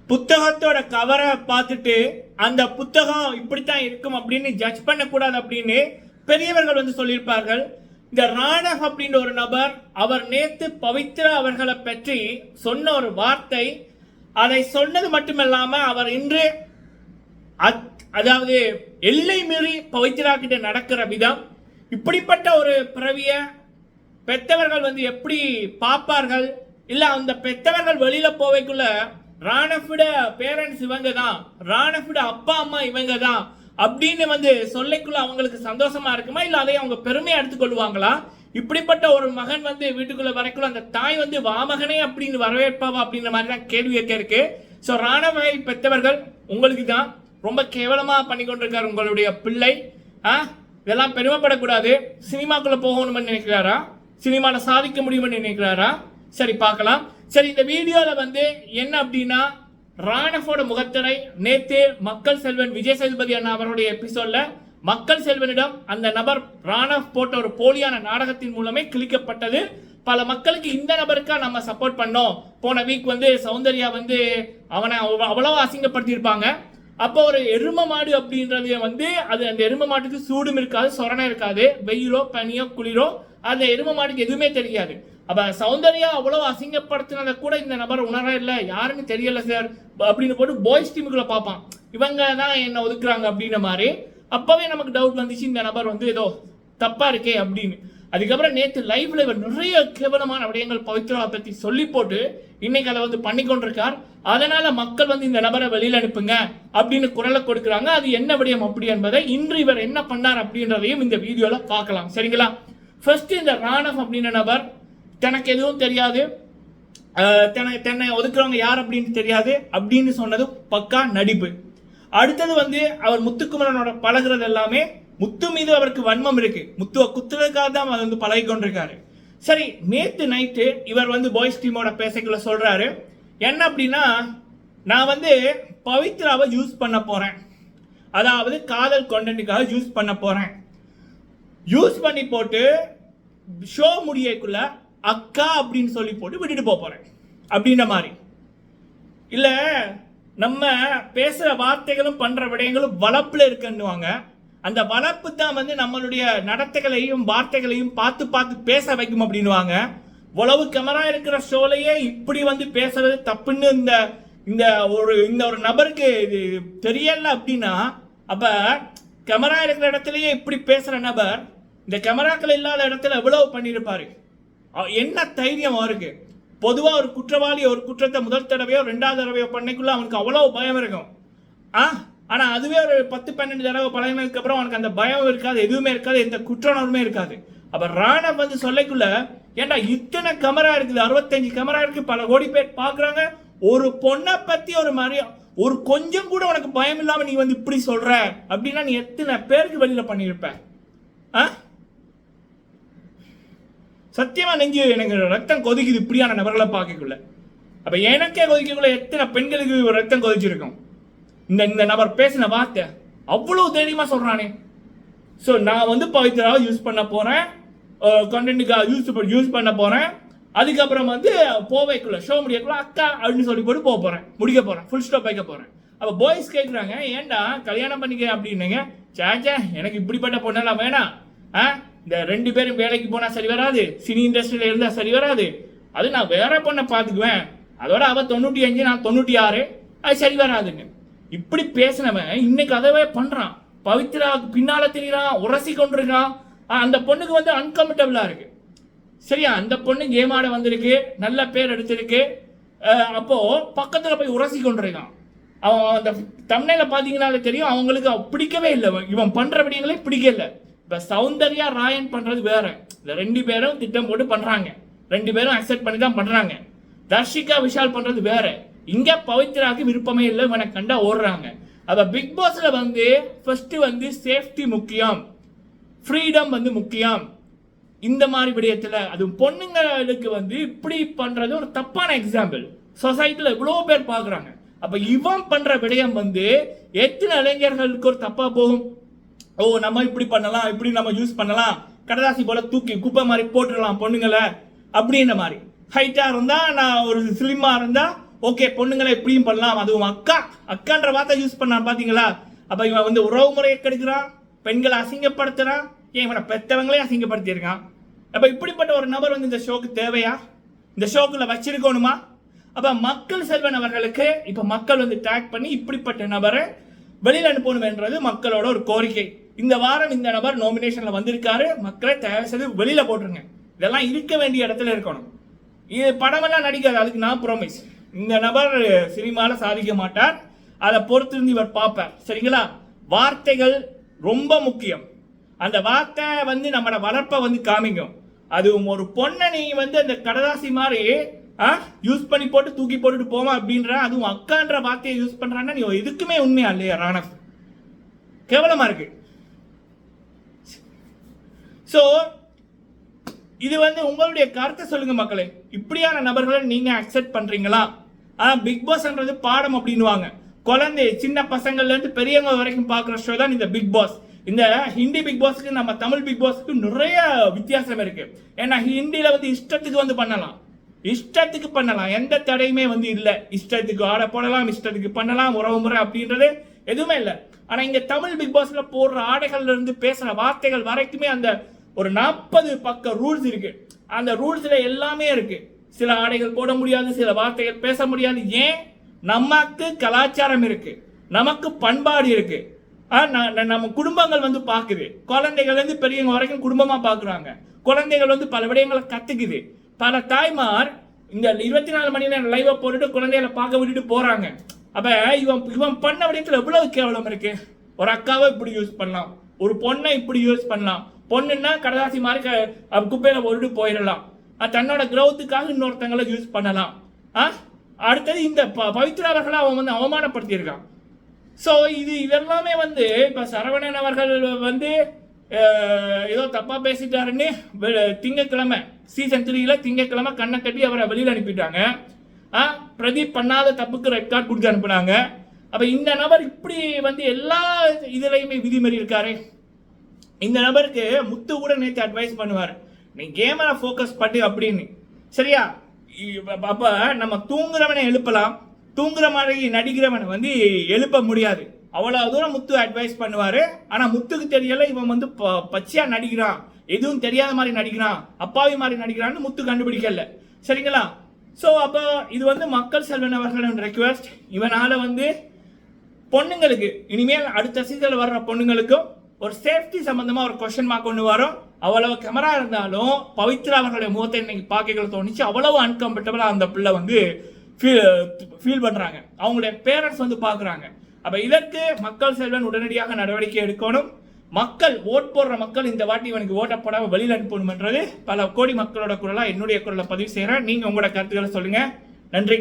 புத்தகத்தோட கவரை பார்த்துட்டு அந்த புத்தகம் இப்படித்தான் இருக்கும் அப்படின்னு ஜட்ஜ் பண்ணக்கூடாது அப்படின்னு பெரியவர்கள் வந்து சொல்லியிருப்பார்கள். இந்த ராணவ் அப்படின்ற ஒரு நபர் அவர் நேத்து பவித்ரா அவர்களை பற்றி சொன்ன ஒரு வார்த்தை, அதை சொன்னது மட்டுமல்லாம அவர் இன்று அதாவது எல்லை மீறி பவித்ரா கிட்ட நடக்கிற விதம், இப்படிப்பட்ட ஒரு பிறவிய பெத்தவர்கள் வந்து எப்படி பார்ப்பார்கள், இல்ல அந்த பெத்தவர்கள் வெளியில போவைக்குள்ள ராணவிட பேரண்ட்ஸ் இவங்க தான், ராணவிட அப்பா அம்மா இவங்க தான் அப்படின்னு வந்து சொல்லிக்குள்ள அவங்களுக்கு சந்தோஷமா இருக்குமா, இல்ல அதை அவங்க பெருமையா எடுத்துக்கொள்வாங்களா? இப்படிப்பட்ட ஒரு மகன் வந்து வீட்டுக்குள்ள வரைக்குள்ள அந்த தாய் வந்து வாமகனே அப்படின்னு வரவேற்பாவா அப்படின்ற மாதிரி தான் கேள்வி இருக்கு. ஸோ ராணவை பெற்றவர்கள் உங்களுக்கு தான் ரொம்ப கேவலமா பண்ணி கொண்டிருக்காரு உங்களுடைய பிள்ளை. இதெல்லாம் பெருமைப்படக்கூடாது. சினிமாக்குள்ள போகணும்னு நினைக்கிறாரா, சினிமால சாதிக்க முடியும்னு நினைக்கிறாரா? சரி பார்க்கலாம். சரி, இந்த வீடியோல வந்து என்ன அப்படின்னா, ராணவோட முகத்திரை நேத்து மக்கள் செல்வன் விஜய் சேதுபதி அண்ணா அவருடைய எபிசோட்ல மக்கள் செல்வனிடம் அந்த நபர் ராணவ் போட்ட ஒரு போலியான நாடகத்தின் மூலமே கிழிக்கப்பட்டது. பல மக்களுக்கு இந்த நபருக்கா நம்ம சப்போர்ட் பண்ணோம், போன வீக் வந்து சௌந்தர்யா வந்து அவனை அவ்வளவு அசிங்கப்படுத்தியிருப்பாங்க. அப்போ ஒரு எரும மாடு அப்படின்றது வந்து அது அந்த எரும மாட்டுக்கு சூடும் இருக்காது, சொரணம் இருக்காது, வெயிலோ பனியோ குளிரோ அந்த எரும மாட்டுக்கு எதுவுமே தெரியாது. அப்ப சௌந்தர்யா அவ்வளவு அசிங்கப்படுத்தினதை கூட இந்த நபர் உணர இல்லை, யாருன்னு தெரியல சார் அப்படின்னு போட்டு பாய்ஸ் டீமுக்குள்ள பார்ப்பான், இவங்க தான் என்ன ஒதுக்குறாங்க அப்படின்ற மாதிரி. அப்பவே நமக்கு டவுட் வந்துச்சு, இந்த நபர் வந்து ஏதோ தப்பா இருக்கே அப்படின்னு. அதுக்கப்புறம் நேற்று லைவ்ல இவர் நிறைய கேவலமான விடயங்கள் பவித்ராவை பத்தி சொல்லி போட்டு இன்னைக்கு அதை வந்து பண்ணி கொண்டிருக்கார். அதனால மக்கள் வந்து இந்த நபரை வெளியில அனுப்புங்க அப்படின்னு குரலை கொடுக்குறாங்க. அது என்ன விடயம் அப்படி என்பதை இன்று இவர் என்ன பண்ணார் அப்படின்றதையும் இந்த வீடியோல பார்க்கலாம். சரிங்களா? ஃபர்ஸ்ட், இந்த ராணவ் அப்படின்ற நபர் தனக்கு எதுவும் தெரியாது, தன்னை ஒதுக்குறவங்க யார் அப்படின்னு தெரியாது அப்படின்னு சொன்னது பக்கா நடிப்பு. அடுத்தது வந்து அவர் முத்துக்குமரனோட பழகிறது எல்லாமே முத்து மீது அவருக்கு வன்மம் இருக்கு, முத்துவை குத்துறதுக்காக தான் அவர் வந்து பழகி கொண்டிருக்காரு. சரி, நேத்து நைட்டு இவர் வந்து பாய்ஸ் டீமோட பேசக்குள்ள சொல்றாரு என்ன அப்படின்னா, நான் வந்து பவித்ராவை யூஸ் பண்ண போறேன், அதாவது காதல் கொண்டனுக்காக யூஸ் பண்ண போறேன், யூஸ் பண்ணி போட்டு ஷோ முடியக்குள்ள அக்கா அப்படின்னு சொல்லி போட்டு விட்டுட்டு போறேன் அப்படின்ற மாதிரி. இல்ல, நம்ம பேசுற வார்த்தைகளும் பண்ற விடயங்களும் வளர்ப்புல இருக்குன்னுவாங்க. அந்த வளர்ப்பு தான் வந்து நம்மளுடைய நடத்தைகளையும் வார்த்தைகளையும் பார்த்து பார்த்து பேச வைக்கும் அப்படின்னுவாங்க. உளவு கேமரா இருக்கிற ஷோலையே இப்படி வந்து பேசுறது தப்புன்னு இந்த ஒரு நபருக்கு இது தெரியல அப்படின்னா, அப்ப கேமரா இருக்கிற இடத்துலயே இப்படி பேசுற நபர் இந்த கேமராக்கள் இல்லாத இடத்துல எவ்வளவு பண்ணியிருப்பாரு, என்ன தைரியம் அவருக்கு? பொதுவா ஒரு குற்றவாளி ஒரு குற்றத்தை முதல் தடவையோ ரெண்டாவது தடவையோ பண்ணக்குள்ள அவனுக்கு அவ்வளவு பயம் இருக்கும். ஆனா அதுவே ஒரு 10-12 தடவை பழகினதுக்கு அப்புறம் அவனுக்கு அந்த பயம் இருக்காது, எதுவுமே இருக்காது, எந்த குற்றமே இருக்காது. அப்ப ராணவ் வந்து சொல்லக்குள்ள, ஏன்டா இத்தனை கேமரா இருக்குது, 65 கேமரா இருக்கு, பல கோடி பேர் பாக்குறாங்க, ஒரு பொண்ணை பத்தி ஒரு கொஞ்சம் கூட உனக்கு பயம் இல்லாம நீ வந்து இப்படி சொல்ற அப்படின்னா நீ எத்தனை பேருக்கு வெளியில பண்ணிருப்ப? சத்தியமா நெஞ்சு எனக்கு ரத்தம் கொதிக்குது இப்படியான நபர்களை பார்க்கக்குள்ள. அப்ப எனக்கே கொதிக்கக்குள்ள எத்தனை பெண்களுக்கு ரத்தம் கொதிச்சிருக்கும். இந்த நபர் பேசின வார்த்தை அவ்வளவு தைரியமா சொல்றானே. ஸோ நான் வந்து பவித்ராவை யூஸ் பண்ண போறேன், கண்டென்ட்டுக்காக யூஸ் பண்ண போறேன், அதுக்கப்புறம் வந்து போவைக்குள்ள ஷோ முடியக்குள்ள அக்கா அப்படின்னு சொல்லி போட்டு போறேன், முடிக்க போறேன், ஃபுல் ஸ்டாப் வைக்க போறேன். அப்ப பாய்ஸ் கேட்குறாங்க, ஏன்டா கல்யாணம் பண்ணிக்க அப்படின்னுங்க. சாச்சா, எனக்கு இப்படிப்பட்ட பொண்ணெல்லாம் வேணாம். இந்த 2 பேரும் வேலைக்கு போனா சரி வராது, சினி இண்டஸ்ட்ரியில இருந்தா சரி வராது, அது நான் வேற பொண்ணை பார்த்துக்குவேன், அதோட அவ 95 நான் 96, அது சரி வராதுங்க. இப்படி பேசினவன் இன்னைக்கு அதவே பண்றான், பவித்ராவுக்கு பின்னால தெரியறான், உரசி கொண்டிருக்கான். அந்த பொண்ணுக்கு வந்து அன்கம்ஃபர்டபுளா இருக்கு. சரியா? அந்த பொண்ணு கேம் ஆட வந்திருக்கு, நல்ல பேர் எடுத்திருக்கு, அப்போ பக்கத்துல போய் உரசி கொண்டிருக்கான். அவன் அந்த தம்னையில பாத்தீங்கன்னாலே தெரியும் அவங்களுக்கு பிடிக்கவே இல்லை, இவன் பண்ற விடயங்களே பிடிக்கல. இப்ப சௌந்தர்யா ராயன் பண்றது வேற, இந்த 2 பேரும் திட்டம் போட்டு பண்றாங்க, 2 பேரும் அக்செப்ட் பண்ணி தான் பண்றாங்க. தர்ஷிகா விஷால் பண்றது வேற, இங்க பவித்ராவுக்கு விருப்பமே இல்லை, இவனை கண்டா ஓடுறாங்க. அப்ப பிக் பாஸ்ல வந்து ஃபர்ஸ்ட் வந்து சேஃப்டி முக்கியம், ஃப்ரீடம் வந்து முக்கியம். இந்த மாதிரி விடயத்துல அது பொண்ணுங்களுக்கு வந்து இப்படி பண்றது ஒரு தப்பான எக்ஸாம்பிள், சொசைட்டில இவ்வளவு பேர் பாக்குறாங்க. அப்ப இவன் பண்ற விடயம் வந்து எத்தனை இளைஞர்களுக்கு ஒரு தப்பா போகும். ஓ, நம்ம இப்படி பண்ணலாம், இப்படி நம்ம யூஸ் பண்ணலாம், கடதாசி போல தூக்கி குப்பை மாதிரி போட்டுடலாம் பொண்ணுங்களை அப்படின்ற மாதிரி. ஹைட்டா இருந்தா, நான் ஒரு ஸ்லிம்மா இருந்தா ஓகே பொண்ணுங்களை எப்படியும் பண்ணலாம், அதுவும் அக்கான்ற வார்த்தை யூஸ் பண்ணான் பாத்தீங்களா? அப்ப இவன் வந்து உறவு முறையை கெடுக்கிறான், பெண்களை அசிங்கப்படுத்துறான், ஏன் இவனை பெத்தவங்களே அசிங்கப்படுத்தியிருக்கான். அப்ப இப்படிப்பட்ட ஒரு நபர் வந்து இந்த ஷோக்கு தேவையா? இந்த ஷோக்குள்ள வச்சிருக்கணுமா? அப்ப மக்கள் செல்வன் அவர்களுக்கு இப்ப மக்கள் வந்து டேக் பண்ணி இப்படிப்பட்ட நபரை வெளியில் அனுப்பணும் என்றது மக்களோட ஒரு கோரிக்கை. இந்த வாரம் இந்த நபர் நாமினேஷன்ல வந்திருக்காரு, மக்களை தயவு செய்து வெளியில போட்டுருங்க. இதெல்லாம் இருக்க வேண்டிய இடத்துல இருக்கணும். இது படமெல்லாம் நடிக்காது, அதுக்கு நான் ப்ராமிஸ். இந்த நபர் சினிமால சாதிக்க மாட்டார், அதை பொறுத்திருந்து இவர் பார்ப்பார். சரிங்களா? வார்த்தைகள் ரொம்ப முக்கியம். அந்த வார்த்தை வந்து நம்மளோட வளர்ப்பை வந்து காமிக்கும். அதுவும் ஒரு பொண்ணை நீ வந்து அந்த கடதாசி மாதிரி யூஸ் பண்ணி போட்டு தூக்கி போட்டுட்டு போமா அப்படின்ற, அதுவும் அக்கான்ற வார்த்தையை யூஸ் பண்றான்னா நீ எதுக்குமே உண்மையா இல்லையா ராணவ்? கேவலமா இருக்கு. சோ இது வந்து உங்களுடைய கருத்தை சொல்லுங்க மக்களே. இப்படியான நபர்களை நீங்க அக்செப்ட் பண்றீங்களா? பிக் பாஸ்ன்றது பாடம் அப்படின்னுவாங்க. குழந்தை சின்ன பசங்கள்ல இருந்து பெரியவங்க வரைக்கும் பாக்குற ஷோ தான் இந்த பிக் பாஸ். இந்த ஹிந்தி பிக் பாஸ்க்கு நம்ம தமிழ் பிக் பாஸ்க்கு நிறைய வித்தியாசம் இருக்கு. ஏன்னா ஹிந்தியில வந்து இஷ்டத்துக்கு வந்து பண்ணலாம், இஷ்டத்துக்கு பண்ணலாம், எந்த தடையுமே வந்து இல்லை. இஷ்டத்துக்கு ஆட போடலாம், இஷ்டத்துக்கு பண்ணலாம், உறவு முறை அப்படின்றது எதுவுமே இல்லை. ஆனா இங்க தமிழ் பிக் பாஸ்ல போடுற ஆடைகள்ல இருந்து பேசுற வார்த்தைகள் வரைக்குமே அந்த ஒரு 40 பக்க ரூல்ஸ் இருக்கு. அந்த ரூல்ஸ்ல எல்லாமே இருக்கு. சில ஆடைகள் போட முடியாது, சில வார்த்தைகள் பேச முடியாது. ஏன்? நமக்கு கலாச்சாரம் இருக்கு, நமக்கு பண்பாடு இருக்கு, நம்ம குடும்பங்கள் வந்து பாக்குது. குழந்தைகள் இருந்து பெரியவங்க வரைக்கும் குடும்பமா பாக்குறாங்க. குழந்தைகள் வந்து பல விடயங்களை கத்துக்குது. பல தாய்மார் இந்த 24 மணி நேரம் லைவா போட்டுட்டு குழந்தைகளை பார்க்க விட்டுட்டு போறாங்க. அப்ப இவன் பண்ண விடயத்துல எவ்வளவு கேவலம் இருக்கு. ஒரு அக்காவை இப்படி யூஸ் பண்ணலாம், ஒரு பொண்ணை இப்படி யூஸ் பண்ணலாம். பொண்ணுன்னா கடதாசி மாதிரி குப்பையில போட்டுட்டு போயிடலாம். தன்னோட கிரௌத்துக்காக இன்னொருத்தங்களை யூஸ் பண்ணலாம். அடுத்தது இந்த பவித்ரா அவர்களை அவன் வந்து அவமானப்படுத்தியிருக்கான். ஸோ இதெல்லாமே வந்து இப்போ சரவணன் அவர்கள் வந்து ஏதோ தப்பா பேசிட்டாருன்னு திங்கக்கிழமை சீசன் 3ல திங்கக்கிழமை கண்ணை கட்டி அவரை வெளியில் அனுப்பிட்டாங்க. பிரதீப் பண்ணாத தப்புக்கு ரெட் கார்டு கொடுத்து அனுப்புனாங்க. அப்ப இந்த நபர் இப்படி வந்து எல்லா இதுலையுமே விதிமீறி இருக்காரு. இந்த நபருக்கு முத்து கூட நேற்று அட்வைஸ் பண்ணுவார், நீ கேமரா ஃபோக்கஸ் பண்ணு அப்படின்னு. சரியா? அப்ப நம்ம தூங்குறவனை எழுப்பலாம், தூங்குற மாதிரி நடிக்கிறவனை வந்து எழுப்ப முடியாது. அவ்வளவு தூரம் முத்து அட்வைஸ் பண்ணுவாரு. ஆனா முத்துக்கு தெரியல இவன் வந்து பச்சையா நடிக்கிறான், எதுவும் தெரியாத மாதிரி நடிக்கிறான், அப்பாவி மாதிரி நடிக்கிறான்னு முத்து கண்டுபிடிக்கல. சரிங்களா? ஸோ அப்போ இது வந்து மக்கள் செல்வன் அவர்களின் ரெக்வெஸ்ட். இவனால வந்து பொண்ணுங்களுக்கு இனிமேல் அடுத்த சீசன்ல வர்ற பொண்ணுங்களுக்கும் ஒரு சேஃப்டி சம்பந்தமா ஒரு கொஸ்டின் மார்க் ஒன்று வரும். அவ்வளவு கேமரா இருந்தாலும் பவித்ரா அவர்களுடைய முகத்தை இன்னைக்கு பார்க்கல தோணுச்சு. அவ்வளவு அன்கம்ஃபர்டபுளா அந்த பிள்ளை வந்து ஃபீல் பண்றாங்க, அவங்களுடைய பேரண்ட்ஸ் வந்து பாக்குறாங்க. அப்ப இதற்கு மக்கள் செல்வன் உடனடியாக நடவடிக்கை எடுக்கணும். மக்கள் ஓட் போடுற மக்கள் இந்த வாட்டி இவனுக்கு ஓட்ட போடாம வெளியில் அனுப்பணும் என்றது பல கோடி மக்களோட குரலா என்னுடைய குரலை பதிவு செய்யறேன். நீங்க உங்களோட கருத்துக்களை சொல்லுங்க. நன்றி.